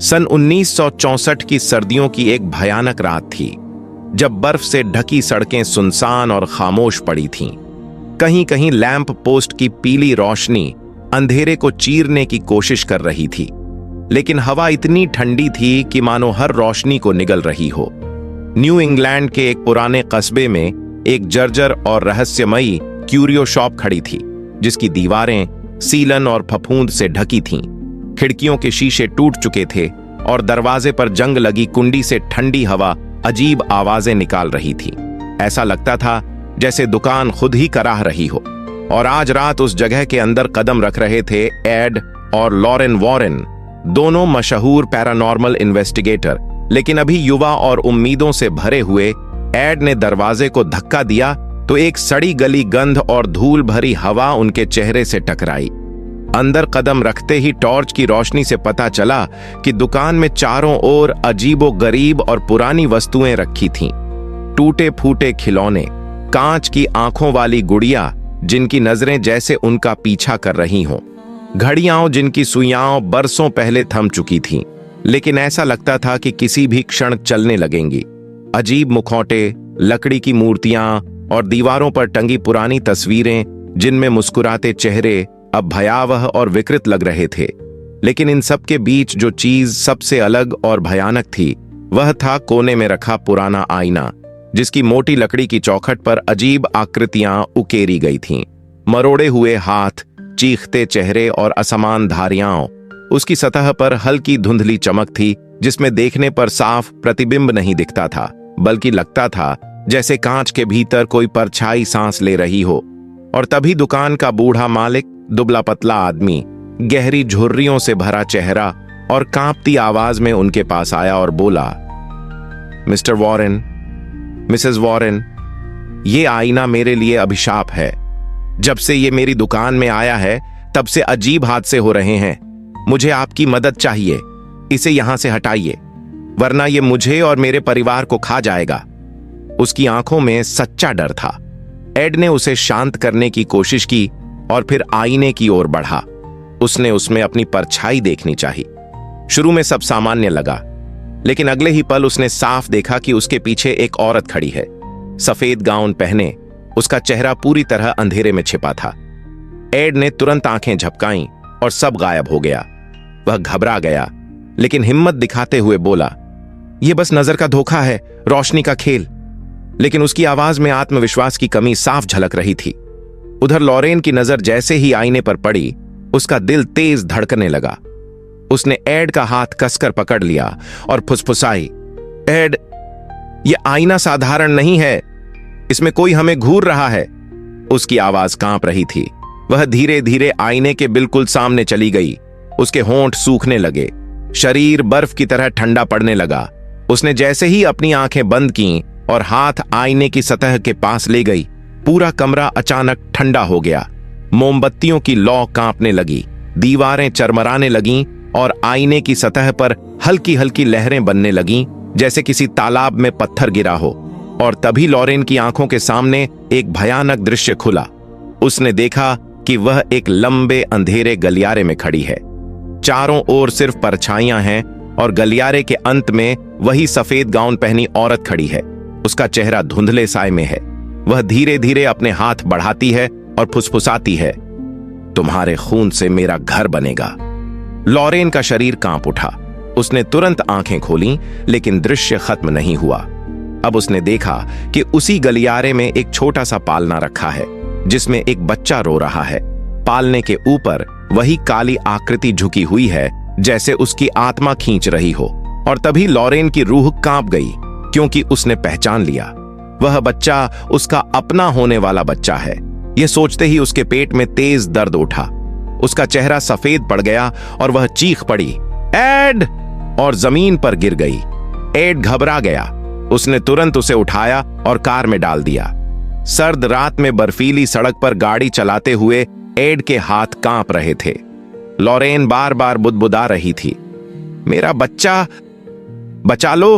सन 1964 की सर्दियों की एक भयानक रात थी, जब बर्फ से ढकी सड़कें सुनसान और खामोश पड़ी थीं। कहीं कहीं लैंप पोस्ट की पीली रोशनी अंधेरे को चीरने की कोशिश कर रही थी, लेकिन हवा इतनी ठंडी थी कि मानो हर रोशनी को निगल रही हो। न्यू इंग्लैंड के एक पुराने कस्बे में एक जर्जर और रहस्यमयी क्यूरियो शॉप खड़ी थी, जिसकी दीवारें सीलन और फफूंद से ढकी थीं। खिड़कियों के शीशे टूट चुके थे और दरवाजे पर जंग लगी कुंडी से ठंडी हवा अजीब आवाजें निकाल रही थी। ऐसा लगता था जैसे दुकान खुद ही कराह रही हो। और आज रात उस जगह के अंदर कदम रख रहे थे एड और लॉरेन वॉरेन, दोनों मशहूर पैरानॉर्मल इन्वेस्टिगेटर। लेकिन अभी युवा और उम्मीदों से भरे हुए एड ने दरवाजे को धक्का दिया तो एक सड़ी गली गंध और धूल भरी हवा उनके चेहरे से टकराई। अंदर कदम रखते ही टॉर्च की रोशनी से पता चला कि दुकान में चारों ओर अजीबो गरीब और पुरानी वस्तुएं रखी थीं। टूटे फूटे खिलौने, कांच की आंखों वाली गुड़िया जिनकी नजरें जैसे उनका पीछा कर रही हों, घड़ियां जिनकी सुइयां बरसों पहले थम चुकी थीं, लेकिन ऐसा लगता था कि किसी भी क्षण चलने लगेंगी। अजीब मुखौटे, लकड़ी की मूर्तियां और दीवारों पर टंगी पुरानी तस्वीरें जिनमें मुस्कुराते चेहरे अब भयावह और विकृत लग रहे थे। लेकिन इन सब के बीच जो चीज सबसे अलग और भयानक थी, वह था कोने में रखा पुराना आईना, जिसकी मोटी लकड़ी की चौखट पर अजीब आकृतियां उकेरी गई थीं। मरोड़े हुए हाथ, चीखते चेहरे और असमान धारियां। उसकी सतह पर हल्की धुंधली चमक थी, जिसमें देखने पर साफ प्रतिबिंब नहीं दिखता था, बल्कि लगता था जैसे कांच के भीतर कोई परछाई सांस ले रही हो। और तभी दुकान का बूढ़ा मालिक, दुबला पतला आदमी, गहरी झुर्रियों से भरा चेहरा और कांपती आवाज में उनके पास आया और बोला, मिस्टर वॉरेन, मिसेस वॉरेन, ये आईना मेरे लिए अभिशाप है। जब से ये मेरी दुकान में आया है, तब से अजीब हादसे हो रहे हैं। मुझे आपकी मदद चाहिए। इसे यहां से हटाइए, वरना ये मुझे और मेरे परिवार को खा जाएगा। उसकी आंखों में सच्चा डर था। एड ने उसे शांत करने की कोशिश की और फिर आईने की ओर बढ़ा। उसने उसमें अपनी परछाई देखनी चाही। शुरू में सब सामान्य लगा, लेकिन अगले ही पल उसने साफ देखा कि उसके पीछे एक औरत खड़ी है, सफेद गाउन पहने। उसका चेहरा पूरी तरह अंधेरे में छिपा था। एड ने तुरंत आंखें झपकाईं और सब गायब हो गया। वह घबरा गया, लेकिन हिम्मत दिखाते हुए बोला, यह बस नजर का धोखा है, रोशनी का खेल। लेकिन उसकी आवाज में आत्मविश्वास की कमी साफ झलक रही थी। उधर लॉरेन की नजर जैसे ही आईने पर पड़ी, उसका दिल तेज धड़कने लगा। उसने एड का हाथ कसकर पकड़ लिया और फुसफुसाई, एड, यह आईना साधारण नहीं है, इसमें कोई हमें घूर रहा है। उसकी आवाज कांप रही थी। वह धीरे धीरे आईने के बिल्कुल सामने चली गई। उसके होंठ सूखने लगे, शरीर बर्फ की तरह ठंडा पड़ने लगा। उसने जैसे ही अपनी आंखें बंद की और हाथ आईने की सतह के पास ले गई, पूरा कमरा अचानक ठंडा हो गया। मोमबत्तियों की लौ कांपने लगी, दीवारें चरमराने लगीं और आईने की सतह पर हल्की हल्की लहरें बनने लगीं, जैसे किसी तालाब में पत्थर गिरा हो। और तभी लॉरेन की आंखों के सामने एक भयानक दृश्य खुला। उसने देखा कि वह एक लंबे अंधेरे गलियारे में खड़ी है। चारों ओर सिर्फ परछाइयां हैं और गलियारे के अंत में वही सफेद गाउन पहनी औरत खड़ी है। उसका चेहरा धुंधले साए में है। वह धीरे धीरे अपने हाथ बढ़ाती है और फुसफुसाती है, तुम्हारे खून से मेरा घर बनेगा। लॉरेन का शरीर कांप उठा। उसने तुरंत आंखें खोलीं, लेकिन दृश्य खत्म नहीं हुआ। अब उसने देखा कि उसी गलियारे में एक छोटा सा पालना रखा है, जिसमें एक बच्चा रो रहा है। पालने के ऊपर वही काली आकृति झुकी हुई है, जैसे उसकी आत्मा खींच रही हो। और तभी लॉरेन की रूह कांप गई, क्योंकि उसने पहचान लिया, वह बच्चा उसका अपना होने वाला बच्चा है। यह सोचते ही उसके पेट में तेज दर्द उठा। उसका चेहरा सफेद पड़ गया और वह चीख पड़ी, एड, और जमीन पर गिर गई। एड घबरा गया। उसने तुरंत उसे उठाया और कार में डाल दिया। सर्द रात में बर्फीली सड़क पर गाड़ी चलाते हुए एड के हाथ कांप रहे थे। लॉरेन बार बार बुदबुदा रही थी, मेरा बच्चा, बचा लो।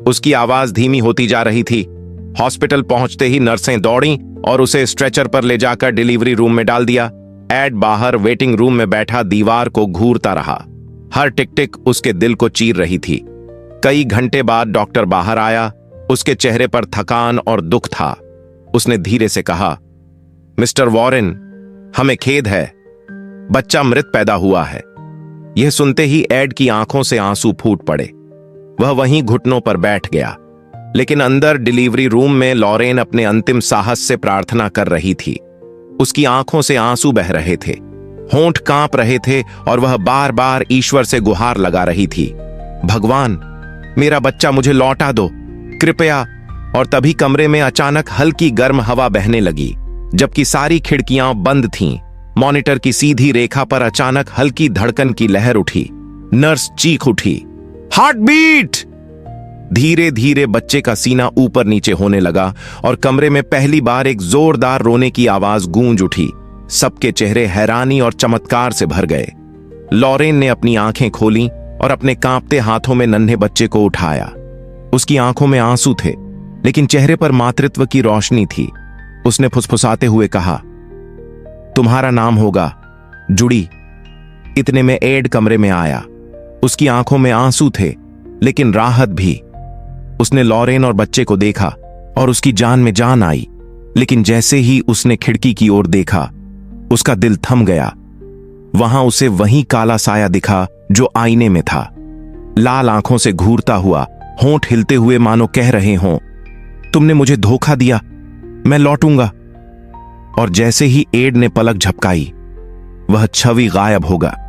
उसकी आवाज धीमी होती जा रही थी। हॉस्पिटल पहुंचते ही नर्सें दौड़ीं और उसे स्ट्रेचर पर ले जाकर डिलीवरी रूम में डाल दिया। एड बाहर वेटिंग रूम में बैठा दीवार को घूरता रहा। हर टिक टिक उसके दिल को चीर रही थी। कई घंटे बाद डॉक्टर बाहर आया। उसके चेहरे पर थकान और दुख था। उसने धीरे से कहा, मिस्टर वॉरेन, हमें खेद है, बच्चा मृत पैदा हुआ है। यह सुनते ही एड की आंखों से आंसू फूट पड़े। वह वहीं घुटनों पर बैठ गया। लेकिन अंदर डिलीवरी रूम में लॉरेन अपने अंतिम साहस से प्रार्थना कर रही थी। उसकी आंखों से आंसू बह रहे थे, होंठ कांप रहे थे और वह बार बार ईश्वर से गुहार लगा रही थी, भगवान, मेरा बच्चा मुझे लौटा दो, कृपया। और तभी कमरे में अचानक हल्की गर्म हवा बहने लगी, जबकि सारी खिड़कियां बंद थीं। मॉनिटर की सीधी रेखा पर अचानक हल्की धड़कन की लहर उठी। नर्स चीख उठी, हार्ट बीट। धीरे धीरे बच्चे का सीना ऊपर नीचे होने लगा और कमरे में पहली बार एक जोरदार रोने की आवाज गूंज उठी। सबके चेहरे हैरानी और चमत्कार से भर गए। लॉरेन ने अपनी आंखें खोलीं और अपने कांपते हाथों में नन्हे बच्चे को उठाया। उसकी आंखों में आंसू थे, लेकिन चेहरे पर मातृत्व की रोशनी थी। उसने फुसफुसाते हुए कहा, तुम्हारा नाम होगा जुड़ी। इतने में एड कमरे में आया। उसकी आंखों में आंसू थे, लेकिन राहत भी। उसने लॉरेन और बच्चे को देखा और उसकी जान में जान आई। लेकिन जैसे ही उसने खिड़की की ओर देखा, उसका दिल थम गया। वहां उसे वही काला साया दिखा जो आईने में था, लाल आंखों से घूरता हुआ, होंठ हिलते हुए मानो कह रहे हों, तुमने मुझे धोखा दिया, मैं लौटूंगा। और जैसे ही एड ने पलक झपकाई, वह छवि गायब हो गया।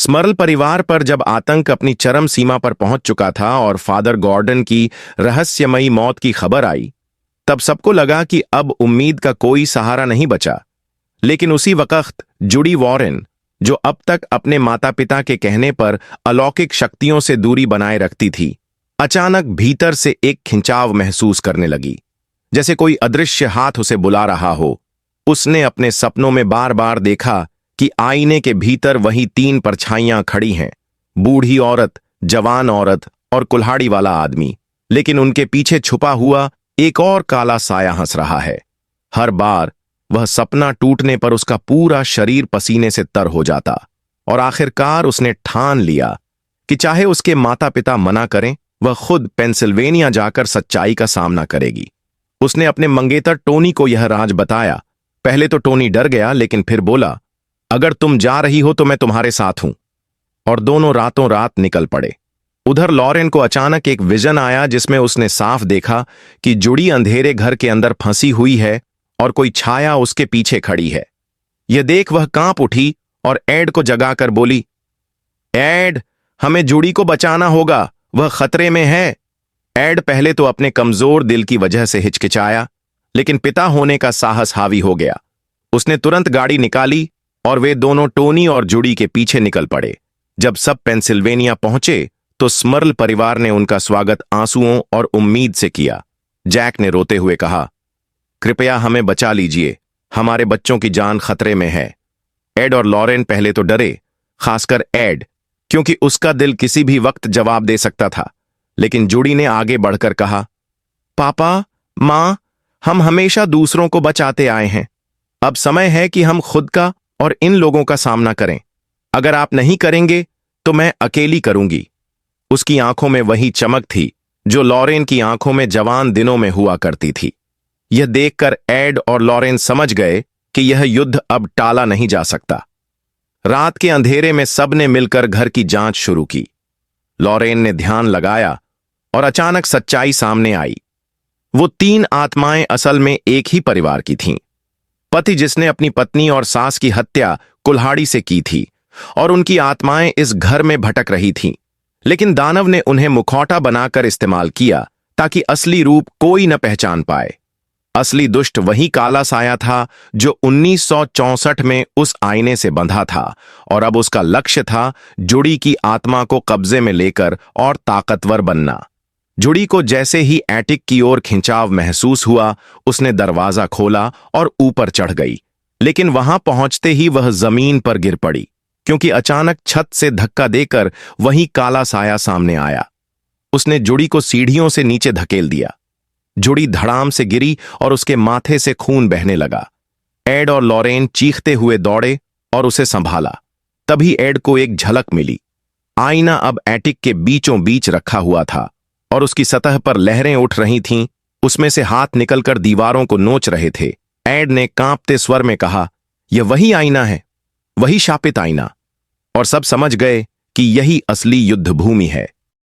स्मर्ल परिवार पर जब आतंक अपनी चरम सीमा पर पहुंच चुका था और फादर गॉर्डन की रहस्यमयी मौत की खबर आई, तब सबको लगा कि अब उम्मीद का कोई सहारा नहीं बचा। लेकिन उसी वक्त जुडी वॉरेन, जो अब तक अपने माता पिता के कहने पर अलौकिक शक्तियों से दूरी बनाए रखती थी, अचानक भीतर से एक खिंचाव महसूस करने लगी, जैसे कोई अदृश्य हाथ उसे बुला रहा हो। उसने अपने सपनों में बार बार देखा कि आईने के भीतर वही 3 परछाइयां खड़ी हैं, बूढ़ी औरत, जवान औरत और कुल्हाड़ी वाला आदमी। लेकिन उनके पीछे छुपा हुआ एक और काला साया हंस रहा है। हर बार वह सपना टूटने पर उसका पूरा शरीर पसीने से तर हो जाता और आखिरकार उसने ठान लिया कि चाहे उसके माता पिता मना करें, वह खुद पेंसिल्वेनिया जाकर सच्चाई का सामना करेगी। उसने अपने मंगेतर टोनी को यह राज बताया। पहले तो टोनी डर गया, लेकिन फिर बोला, अगर तुम जा रही हो तो मैं तुम्हारे साथ हूं। और दोनों रातों रात निकल पड़े। उधर लॉरेन को अचानक एक विजन आया, जिसमें उसने साफ देखा कि जुड़ी अंधेरे घर के अंदर फंसी हुई है और कोई छाया उसके पीछे खड़ी है। यह देख वह कांप उठी और एड को जगाकर बोली, एड, हमें जुड़ी को बचाना होगा, वह खतरे में है। एड पहले तो अपने कमजोर दिल की वजह से हिचकिचाया, लेकिन पिता होने का साहस हावी हो गया। उसने तुरंत गाड़ी निकाली और वे दोनों टोनी और जुड़ी के पीछे निकल पड़े। जब सब पेंसिल्वेनिया पहुंचे तो स्मर्ल परिवार ने उनका स्वागत आंसुओं और उम्मीद से किया। जैक ने रोते हुए कहा, कृपया हमें बचा लीजिए, हमारे बच्चों की जान खतरे में है। एड और लॉरेन पहले तो डरे, खासकर एड, क्योंकि उसका दिल किसी भी वक्त जवाब दे सकता था। लेकिन जुड़ी ने आगे बढ़कर कहा, पापा, मां, हम हमेशा दूसरों को बचाते आए हैं। अब समय है कि हम खुद का और इन लोगों का सामना करें। अगर आप नहीं करेंगे तो मैं अकेली करूंगी। उसकी आंखों में वही चमक थी जो लॉरेन की आंखों में जवान दिनों में हुआ करती थी। यह देखकर एड और लॉरेन समझ गए कि यह युद्ध अब टाला नहीं जा सकता। रात के अंधेरे में सबने मिलकर घर की जांच शुरू की। लॉरेन ने ध्यान लगाया और अचानक सच्चाई सामने आई। वो 3 आत्माएं असल में एक ही परिवार की थीं। पति जिसने अपनी पत्नी और सास की हत्या कुल्हाड़ी से की थी, और उनकी आत्माएं इस घर में भटक रही थीं। लेकिन दानव ने उन्हें मुखौटा बनाकर इस्तेमाल किया ताकि असली रूप कोई न पहचान पाए। असली दुष्ट वही काला साया था जो 1964 में उस आईने से बंधा था, और अब उसका लक्ष्य था जुड़ी की आत्मा को कब्जे में लेकर और ताकतवर बनना। जुड़ी को जैसे ही एटिक की ओर खिंचाव महसूस हुआ, उसने दरवाजा खोला और ऊपर चढ़ गई। लेकिन वहां पहुंचते ही वह जमीन पर गिर पड़ी, क्योंकि अचानक छत से धक्का देकर वही काला साया सामने आया। उसने जुड़ी को सीढ़ियों से नीचे धकेल दिया। जुड़ी धड़ाम से गिरी और उसके माथे से खून बहने लगा। एड और लॉरेन चीखते हुए दौड़े और उसे संभाला। तभी एड को एक झलक मिली। आईना अब एटिक के बीचों बीच रखा हुआ था और उसकी सतह पर लहरें उठ रही थीं। उसमें से हाथ निकलकर दीवारों को नोच रहे थे। एड ने कांपते स्वर में कहा, यह वही आईना है, वही शापित आईना। और सब समझ गए कि यही असली युद्ध भूमि है।